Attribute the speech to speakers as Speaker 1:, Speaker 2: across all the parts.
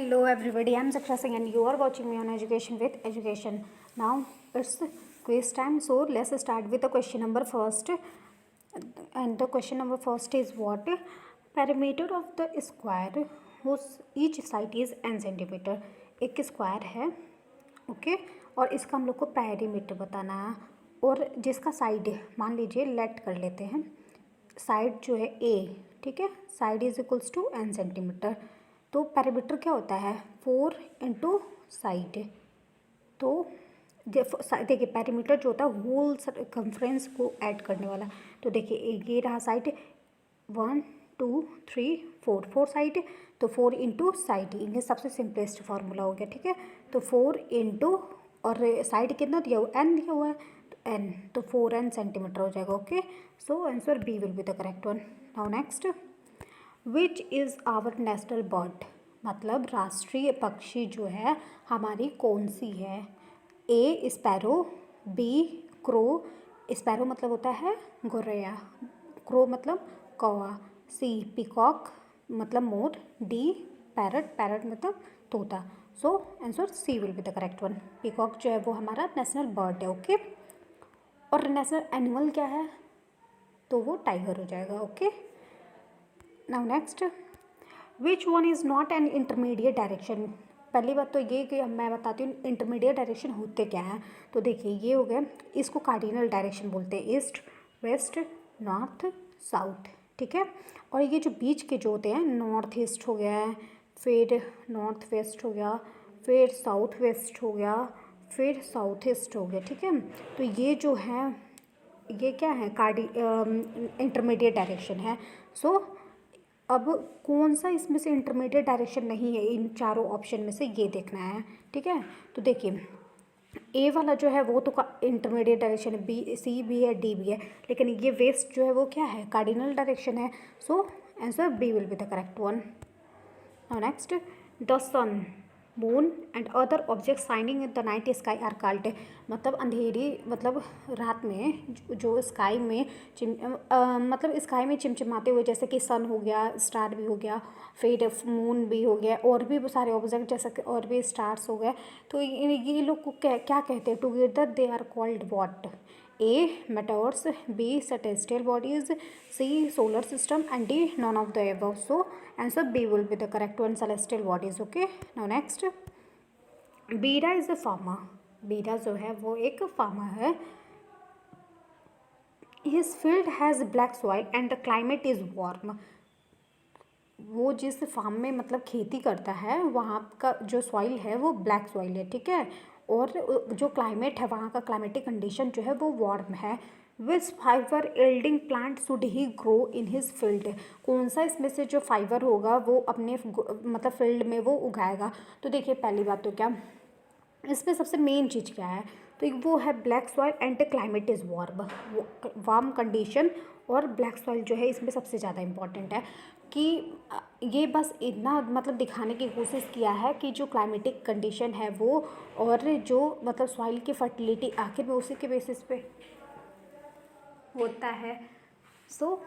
Speaker 1: Hello everybody, I'm Saksha Singh and you are watching me on Education with Education. Now it's quiz time, so let's start with the question number first. And the question number first is what? Perimeter of the square whose each side is n centimeter. एक square है okay और इसका हम लोग को perimeter बताना है और जिसका साइड मान लीजिए लेट कर लेते हैं साइड जो है ए, ठीक है, side is equals to n centimetre. तो पेरीमीटर क्या होता है 4 इंटू साइड। तो देखिए पेरीमीटर जो होता है होल सर्कमफ्रेंस को ऐड करने वाला। तो देखिए ये रहा साइड 1 2 3 4 साइड, तो 4 इंटू साइड, ये सबसे सिंपलेस्ट फार्मूला हो गया, ठीक है। तो 4 इंटू और साइड कितना दिया हुआ n दिया हुआ है तो n, तो 4n सेंटीमीटर हो जाएगा। Okay, so answer B will be the correct one. Now next, which is our national bird, मतलब राष्ट्रीय पक्षी जो है हमारी कौन सी है। A sparrow, B crow, sparrow मतलब होता है गौरैया, क्रो मतलब कौवा, सी पीकॉक मतलब मोर, डी पैरट, पैरट मतलब तोता। So answer C will be the correct one. Peacock जो है वो हमारा नेशनल बर्ड है। ओके, और नेशनल एनिमल क्या है तो वो टाइगर हो जाएगा। Okay, now next, which one is not an intermediate direction. पहली बात तो ये कि मैं बताती हूँ इंटरमीडिएट डायरेक्शन होते क्या हैं। तो देखिए ये हो गया, इसको कार्डिनल डायरेक्शन बोलते हैं, ईस्ट वेस्ट नॉर्थ साउथ, ठीक है। और ये जो बीच के जो होते हैं नॉर्थ ईस्ट हो गया है, फिर नॉर्थ वेस्ट हो गया, फिर साउथ वेस्ट हो गया, फिर साउथ ईस्ट हो गया, ठीक है। तो ये जो है ये क्या है इंटरमीडिएट डायरेक्शन है। सो अब कौन सा इसमें से इंटरमीडिएट डायरेक्शन नहीं है इन चारों ऑप्शन में से, ये देखना है, ठीक है। तो देखिए ए वाला जो है वो तो इंटरमीडिएट डायरेक्शन है, बी सी भी है डी भी है, लेकिन ये वेस्ट जो है वो क्या है कार्डिनल डायरेक्शन है। So answer B will be the correct one. Now next, the sun moon and other object shining in the night sky are called, मतलब अंधेरी मतलब रात में जो स्काई में मतलब स्काई में चिमचिमाते हुए, जैसे कि सन हो गया, स्टार भी हो गया, फिर मून भी हो गया, और भी सारे ऑब्जेक्ट जैसे कि और भी स्टार्स हो गए। तो ये लोग को क्या कहते हैं together, they are called what. A meteors, B celestial bodies, C solar system and D none of the above. So answer B will be the correct one, celestial bodies. Okay, now next, Beera is a farmer, Beera जो है वो एक farmer है। His field has black soil and the climate is warm, वो जिस farm में मतलब खेती करता है वहाँ का जो सॉइल है वो ब्लैक सॉइल है, ठीक है। और जो क्लाइमेट है वहाँ का क्लाइमेटिक कंडीशन जो है वो वार्म है। Which fibre yielding plant should he grow in his field, कौन सा इसमें से जो फाइबर होगा वो अपने मतलब फील्ड में वो उगाएगा। तो देखिए पहली बात तो क्या इसमें सबसे मेन चीज़ क्या है, तो वो है black soil and climate is warm, warm condition और ब्लैक सॉइल जो है इसमें सबसे ज़्यादा इम्पॉर्टेंट है। कि ये बस इतना मतलब दिखाने की कोशिश किया है कि जो क्लाइमेटिक कंडीशन है वो और जो मतलब सॉइल की फर्टिलिटी आखिर में उसी के बेसिस पे होता है। सो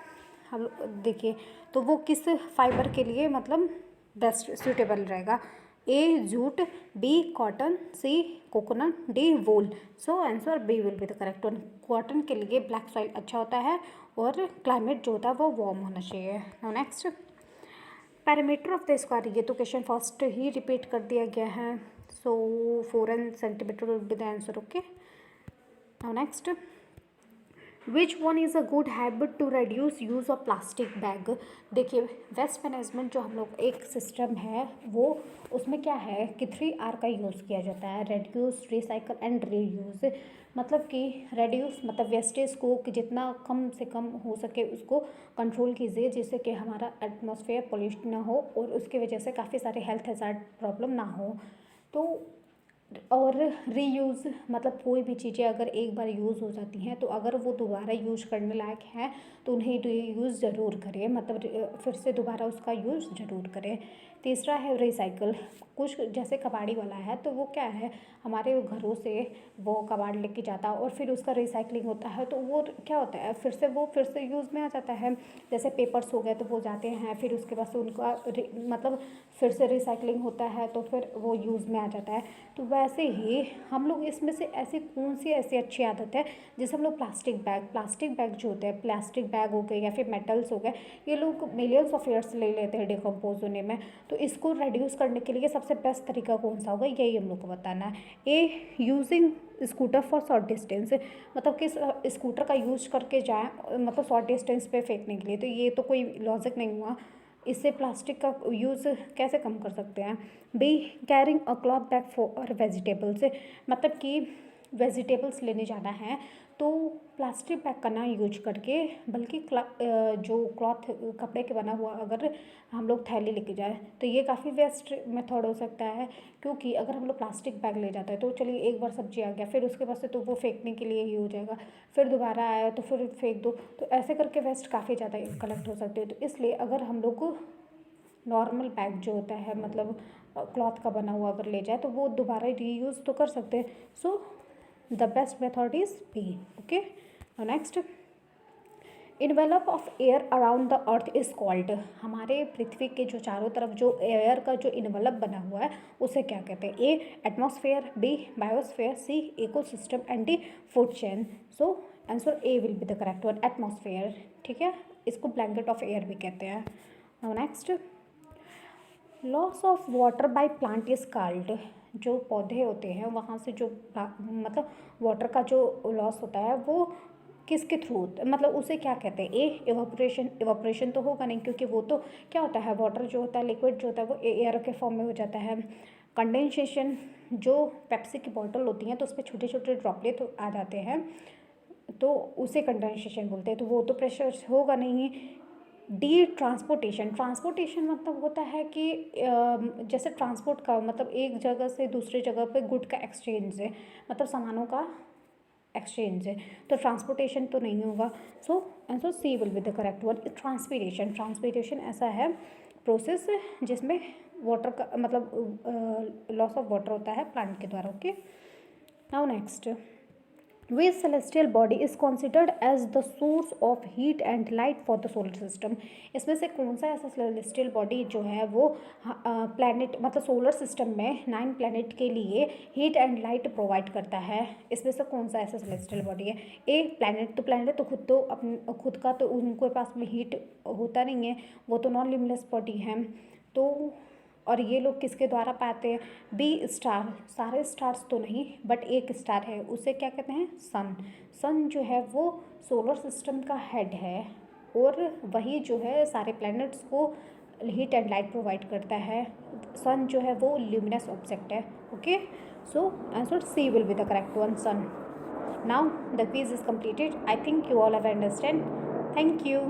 Speaker 1: हम देखिए तो वो किस फाइबर के लिए मतलब बेस्ट सूटेबल रहेगा, A jute, B cotton, C coconut, D wool. So answer B will be the correct one. Cotton के लिए ब्लैक सॉइल अच्छा होता है और क्लाइमेट जो होता है वो वार्म होना चाहिए। Now next, parameter of the square, ये तो क्वेश्चन फर्स्ट ही रिपीट कर दिया गया है। So 4n centimetre will be the answer. Okay, now next, which one is a good habit to reduce use of plastic bag. देखिए waste management जो हम लोग एक सिस्टम है वो उसमें क्या है कि 3R का यूज़ किया जाता है, रेड्यूस, रिसाइकल एंड रीयूज़। मतलब कि रेड्यूस मतलब वेस्टेज को कि जितना कम से कम हो सके उसको कंट्रोल कीजिए, जिससे कि हमारा एटमॉस्फेयर पोल्यूशन ना हो और उसकी वजह से काफ़ी सारे हेल्थ हैज़ार्ड प्रॉब्लम ना हो। तो और रीयूज़ मतलब कोई भी चीज़ें अगर एक बार यूज़ हो जाती हैं तो अगर वो दोबारा यूज़ करने लायक हैं तो उन्हें रीयूज़ ज़रूर करें, मतलब फिर से दोबारा उसका यूज़ ज़रूर करें। तीसरा है रिसाइकल। कुछ जैसे कबाड़ी वाला है तो वो क्या है, हमारे घरों से वो कबाड़ लेके जाता है और फिर उसका रिसाइकलिंग होता है, तो वो क्या होता है फिर से यूज़ में आ जाता है। जैसे पेपर्स हो गए तो वो जाते हैं, फिर उसके बाद से उनका मतलब फिर से रिसाइकलिंग होता है तो फिर वो यूज़ में आ जाता है। तो वैसे ही हम लोग इसमें से ऐसी कौन सी ऐसी अच्छी आदत है जैसे हम लोग प्लास्टिक बैग जो होते हैं, प्लास्टिक बैग हो गए या फिर मेटल्स हो गए, ये लोग मिलियंस ऑफ ईयर्स ले लेते हैं डिकम्पोज होने में। तो इसको रिड्यूस करने के लिए सबसे बेस्ट तरीका कौन सा होगा, यही हम लोग को बताना है। Using scooter for short distance, मतलब कि स्कूटर का यूज करके जाएँ मतलब शॉर्ट डिस्टेंस पे फेंकने के लिए, तो ये तो कोई लॉजिक नहीं हुआ। इससे प्लास्टिक का यूज़ कैसे कम कर सकते हैं। Be carrying a cloth bag for vegetables, मतलब कि वेजिटेबल्स लेने जाना है तो प्लास्टिक बैग का ना यूज करके, बल्कि जो क्लॉथ कपड़े के बना हुआ अगर हम लोग थैली लेके जाए तो ये काफ़ी वेस्ट मेथड हो सकता है। क्योंकि अगर हम लोग प्लास्टिक बैग ले जाते हैं तो चलिए एक बार सब्जी आ गया, फिर उसके बाद से तो वो फेंकने के लिए ही हो जाएगा, फिर दोबारा आया तो फिर फेंक दो, तो ऐसे करके वेस्ट काफ़ी ज़्यादा कलेक्ट हो सकते हैं। तो इसलिए अगर हम लोग को नॉर्मल बैग जो होता है मतलब क्लॉथ का बना हुआ अगर ले जाए तो वो दोबारा रीयूज़ तो कर सकते हैं। So the best method is B. Okay, next, envelope of air around the earth is called, हमारे पृथ्वी के जो चारों तरफ जो एयर का जो इन्वेलप बना हुआ है उसे क्या कहते हैं। A atmosphere, B biosphere, C ecosystem and D food chain. So answer A will be the correct one, atmosphere. ठीक है, इसको ब्लैंकेट ऑफ एयर भी कहते हैं। Next, loss of water by plant is called, जो पौधे होते हैं वहाँ से जो मतलब वाटर का जो लॉस होता है वो किसके थ्रू, मतलब उसे क्या कहते हैं। ए इवापोरेशन, इवापोरेशन तो होगा नहीं क्योंकि वो तो क्या होता है, वाटर जो होता है लिक्विड जो होता है वो एयर के फॉर्म में हो जाता है। कंडेंसेशन, जो पेप्सी की बॉटल होती हैं तो उस पर छोटे छोटे ड्रॉपलेट आ जाते हैं तो उसे कंडेंसेशन बोलते हैं, तो वो तो प्रेशर होगा नहीं। डी ट्रांसपोर्टेशन, ट्रांसपोर्टेशन मतलब होता है कि जैसे ट्रांसपोर्ट का मतलब एक जगह से दूसरी जगह पे गुड का एक्सचेंज है, मतलब सामानों का एक्सचेंज है, तो ट्रांसपोर्टेशन तो नहीं होगा। So answer C will be the correct one. Transpiration, transpiration ऐसा है प्रोसेस जिसमें वाटर का मतलब लॉस ऑफ वाटर होता है प्लांट के द्वारा। Okay, now next, which celestial body is considered as the source of heat and light for the solar system, इसमें से कौन सा ऐसा celestial body जो है वो प्लैनेट मतलब सोलर सिस्टम में 9 प्लैनेट के लिए हीट एंड लाइट प्रोवाइड करता है। इसमें से कौन सा ऐसा celestial body है। ए प्लैनेट, तो प्लैनेट तो अपने खुद का तो उनके पास में हीट होता नहीं है, वो तो नॉन लिमिटलेस बॉडी है। तो और ये लोग किसके द्वारा पाते हैं। बी स्टार, सारे स्टार्स तो नहीं बट एक स्टार है उसे क्या कहते हैं, सन। सन जो है वो सोलर सिस्टम का हेड है और वही जो है सारे प्लैनेट्स को हीट एंड लाइट प्रोवाइड करता है। सन जो है वो ल्यूमिनस ऑब्जेक्ट है। Okay, so answer C will be the correct one, sun. Now the quiz is completed. I think you all have understand. Thank you.